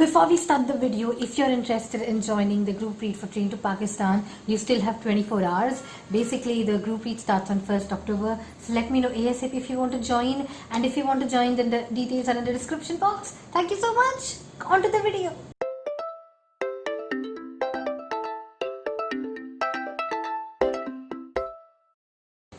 Before we start the video, if you're interested in joining the group read for Train to Pakistan, you still have 24 hours. Basically, the group read starts on 1st October. So let me know ASAP if you want to join. And if you want to join, then the details are in the description box. Thank you so much. On to the video.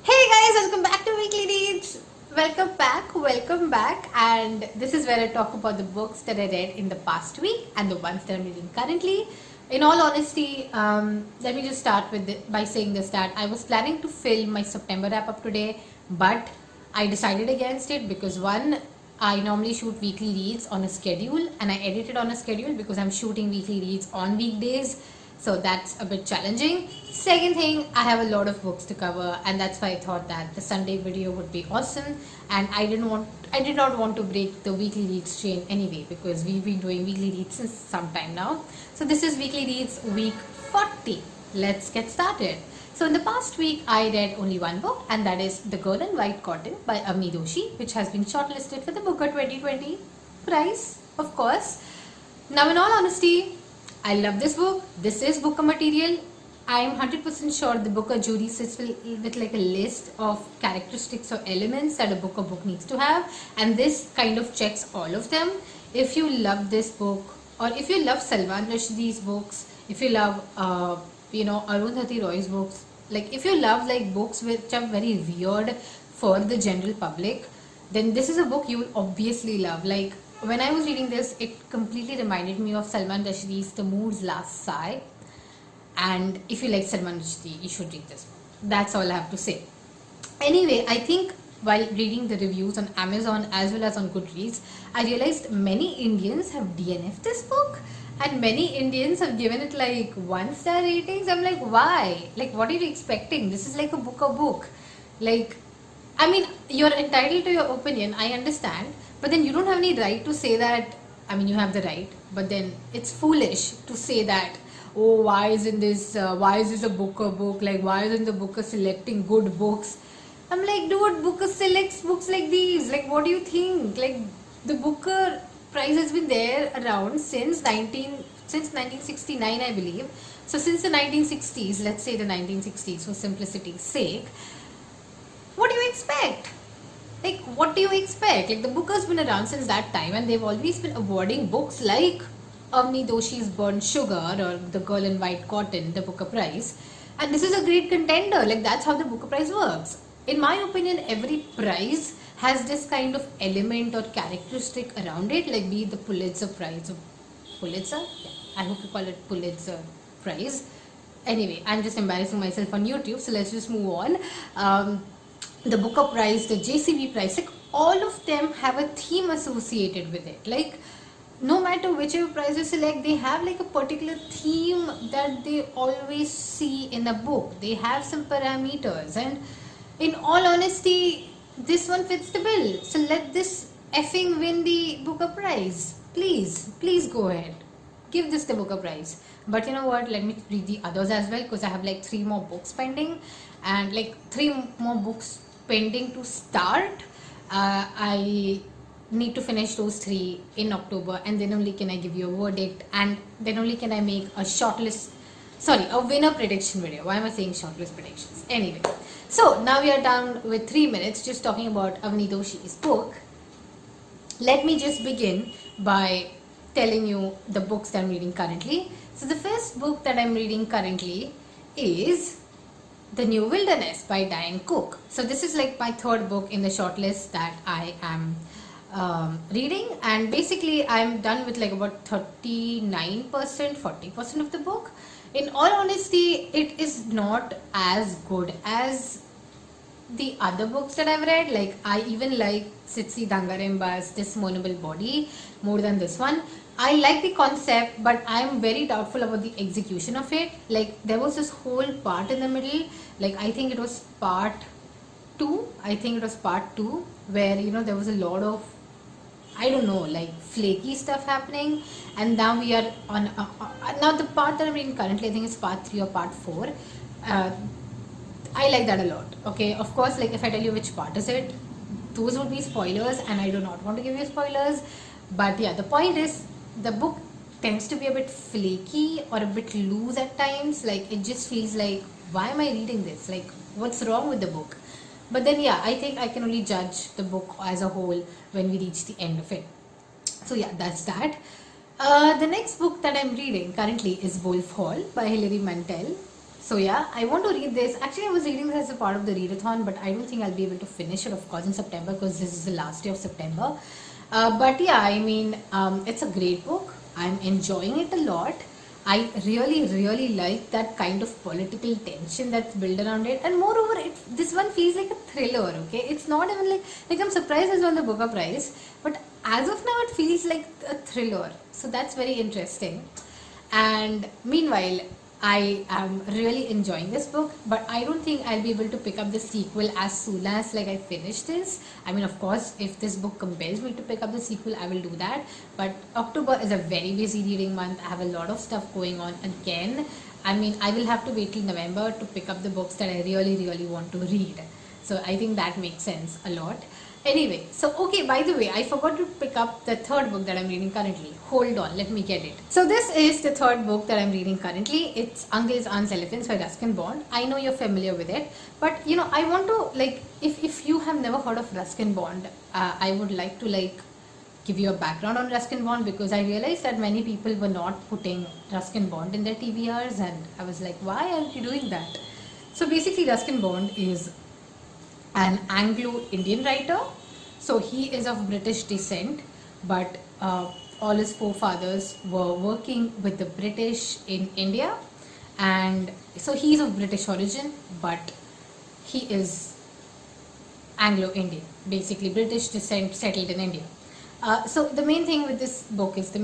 Hey guys, welcome back to Weekly Reads. Welcome back, and this is where I talk about the books that I read in the past week and the ones that I'm reading currently. In all honesty, let me just start by saying this, that I was planning to film my September wrap up today, but I decided against it because one, I normally shoot weekly reads on a schedule and I edit it on a schedule because I'm shooting weekly reads on weekdays. So that's a bit challenging. Second thing, I have a lot of books to cover, and that's why I thought that the Sunday video would be awesome. And I did not want to break the weekly reads chain anyway, because we've been doing weekly reads since some time now. So this is weekly reads week 40. Let's get started. So in the past week, I read only one book, and that is The Girl in White Cotton by Avni Doshi, which has been shortlisted for the Booker 2020 prize, of course. Now, in all honesty, I love this book. This is Booker material. I'm 100% sure the Booker jury sits with like a list of characteristics or elements that a Booker book needs to have, and this kind of checks all of them. If you love this book, or if you love Salman Rushdie's books, if you love Arundhati Roy's books, like if you love like books which are very weird for the general public, then this is a book you will obviously love. Like, when I was reading this, it completely reminded me of Salman Rushdie's The Moon's Last Sigh. And if you like Salman Rushdie, you should read this book. That's all I have to say. Anyway, I think while reading the reviews on Amazon as well as on Goodreads, I realized many Indians have DNF'd this book. And many Indians have given it like 1-star ratings. I'm like, why? Like, what are you expecting? This is like a book. Like, I mean, you're entitled to your opinion, I understand. But then you don't have any right to say that. I mean, you have the right, but then it's foolish to say that, oh, why isn't this a Booker book? Like, why isn't the Booker selecting good books? I'm like, dude, Booker selects books like these. Like, what do you think? Like, the Booker prize has been there around since 1969, I believe. So since the 1960s, let's say the 1960s for simplicity's sake. What do you expect? Like, what do you expect? Like, the Booker's been around since that time, and they've always been awarding books like Avni Doshi's Burnt Sugar or The Girl in White Cotton, the Booker Prize. And this is a great contender. Like, that's how the Booker Prize works. In my opinion, every prize has this kind of element or characteristic around it, like be it the Pulitzer Prize or Pulitzer? Yeah, I hope you call it Pulitzer Prize. Anyway, I'm just embarrassing myself on YouTube, so let's just move on. The Booker Prize, the JCB Prize, like all of them have a theme associated with it. Like, no matter whichever prize you select, they have like a particular theme that they always see in a book. They have some parameters, and in all honesty, this one fits the bill. So let this effing win the Booker Prize. Please go ahead. Give this the Booker Prize. But you know what? Let me read the others as well, because I have like 3 more books pending, and like 3 more books pending to start. I need to finish those 3 in October, and then only can I give you a verdict, and then only can I make a winner prediction video. Why am I saying shortlist predictions? Anyway, so now we are done with 3 minutes just talking about Avni Doshi's book. Let me just begin by telling you the books that I'm reading currently. So the first book that I'm reading currently is The New Wilderness by Diane Cook. So this is like my 3rd book in the shortlist that I am reading, and basically I'm done with like about 39%, 40% of the book. In all honesty, it is not as good as the other books that I've read. Like, I even like Sitsi Dangaremba's This Mournable Body more than this one. I like the concept, but I'm very doubtful about the execution of it. Like, there was this whole part in the middle, like I think it was part 2, where there was a lot of, I don't know, like flaky stuff happening. And now we are on now the part that I'm reading currently, I think it's part 3 or part 4. I like that a lot. Okay, of course, like if I tell you which part is it, those would be spoilers, and I do not want to give you spoilers. But yeah, the point is, the book tends to be a bit flaky or a bit loose at times. Like it just feels like, why am I reading this? Like, what's wrong with the book? But then, yeah, I think I can only judge the book as a whole when we reach the end of it. So, yeah, that's that. The next book that I'm reading currently is Wolf Hall by Hilary Mantel. So, yeah, I want to read this. Actually, I was reading this as a part of the readathon, but I don't think I'll be able to finish it, of course, in September because this is the last day of September. But yeah, I mean, it's a great book. I'm enjoying it a lot. I really, really like that kind of political tension that's built around it, and moreover, this one feels like a thriller. Okay, it's not even like I'm surprised it's won the Booker Prize, but as of now, it feels like a thriller. So that's very interesting. And meanwhile, I am really enjoying this book, but I don't think I'll be able to pick up the sequel as soon as like I finish this. I mean, of course, if this book compels me to pick up the sequel, I will do that. But October is a very busy reading month. I have a lot of stuff going on again. I mean, I will have to wait till November to pick up the books that I really, really want to read. So I think that makes sense a lot. Anyway, so okay, by the way, I forgot to pick up the third book that I'm reading currently. Hold on, let me get it. So this is the third book that I'm reading currently. It's Uncle's Aunts Elephants by Ruskin Bond. I know you're familiar with it, but you know, I want to like, if you have never heard of Ruskin Bond, I would like to like give you a background on Ruskin Bond, because I realized that many people were not putting Ruskin Bond in their TBRs, and I was like, why aren't you doing that? So basically, Ruskin Bond is an Anglo-Indian writer. So he is of British descent, but all his forefathers were working with the British in India, and so he's of British origin, but he is Anglo-Indian, basically British descent settled in India. So the main theme with this book is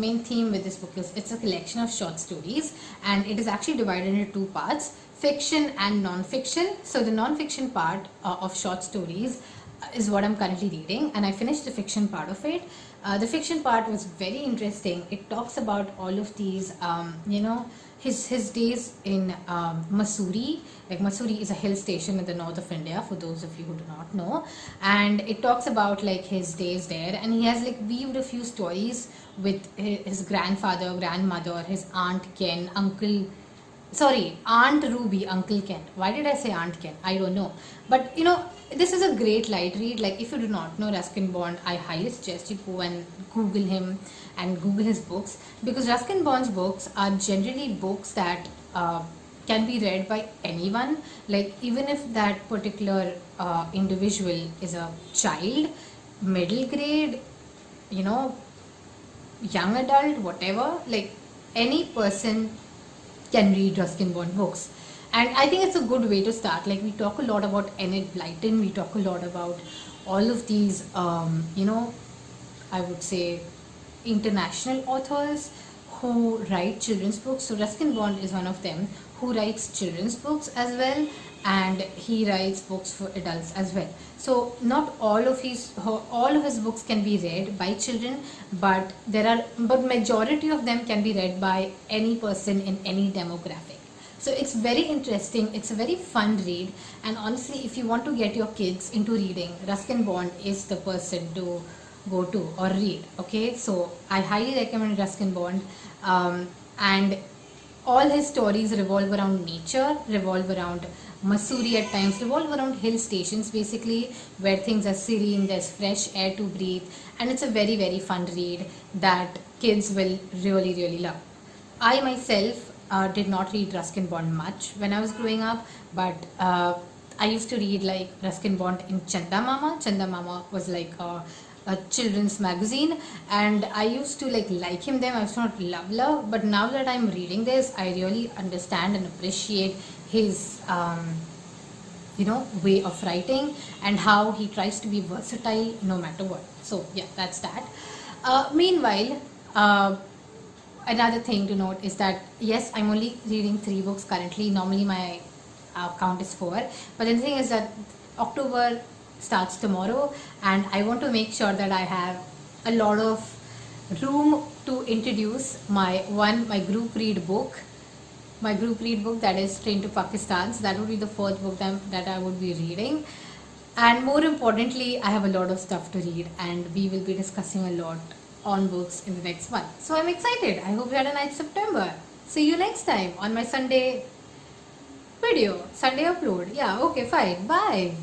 it's a collection of short stories, and it is actually divided into two parts: fiction and non-fiction. So the non-fiction part of short stories is what I'm currently reading, and I finished the fiction part of it. The fiction part was very interesting. It talks about all of these, his days in Mussoorie. Like Mussoorie is a hill station in the north of India, for those of you who do not know. And it talks about like his days there, and he has like weaved a few stories with his grandfather, grandmother, his aunt Ken, Aunt Ruby, Uncle Ken. Why did I say Aunt Ken? I don't know. But you know, this is a great light read. Like if you do not know Ruskin Bond, I highly suggest you go and Google him and Google his books, because Ruskin Bond's books are generally books that can be read by anyone. Like even if that particular individual is a child, middle grade, you know, young adult, whatever, like any person can read Ruskin Bond books. And I think it's a good way to start. Like we talk a lot about Enid Blyton, we talk a lot about all of these, I would say international authors who write children's books. So Ruskin Bond is one of them who writes children's books as well, and he writes books for adults as well. So not all of his books can be read by children, but majority of them can be read by any person in any demographic. So it's very interesting, it's a very fun read, and honestly, if you want to get your kids into reading, Ruskin Bond is the person to go to or read. Okay, so I highly recommend Ruskin Bond, and all his stories revolve around nature, revolve around Mussoorie at times, revolve around hill stations basically, where things are serene, there's fresh air to breathe, and it's a very, very fun read that kids will really, really love. I myself did not read Ruskin Bond much when I was growing up, but I used to read like Ruskin Bond in Chanda Mama. Chanda Mama was like a children's magazine, and I used to like him then. I was not love, but now that I'm reading this, I really understand and appreciate his way of writing and how he tries to be versatile no matter what. So yeah, that's that. Meanwhile, another thing to note is that yes, I'm only reading 3 books currently. Normally my count is 4, but the thing is that October starts tomorrow, and I want to make sure that I have a lot of room to introduce my group read book that is Train to Pakistan. So that would be the 4th book that I would be reading, and more importantly, I have a lot of stuff to read, and we will be discussing a lot on books in the next month. So I'm excited. I hope you had a nice September. See you next time on my Sunday video, Sunday upload. Yeah, okay, fine. Bye.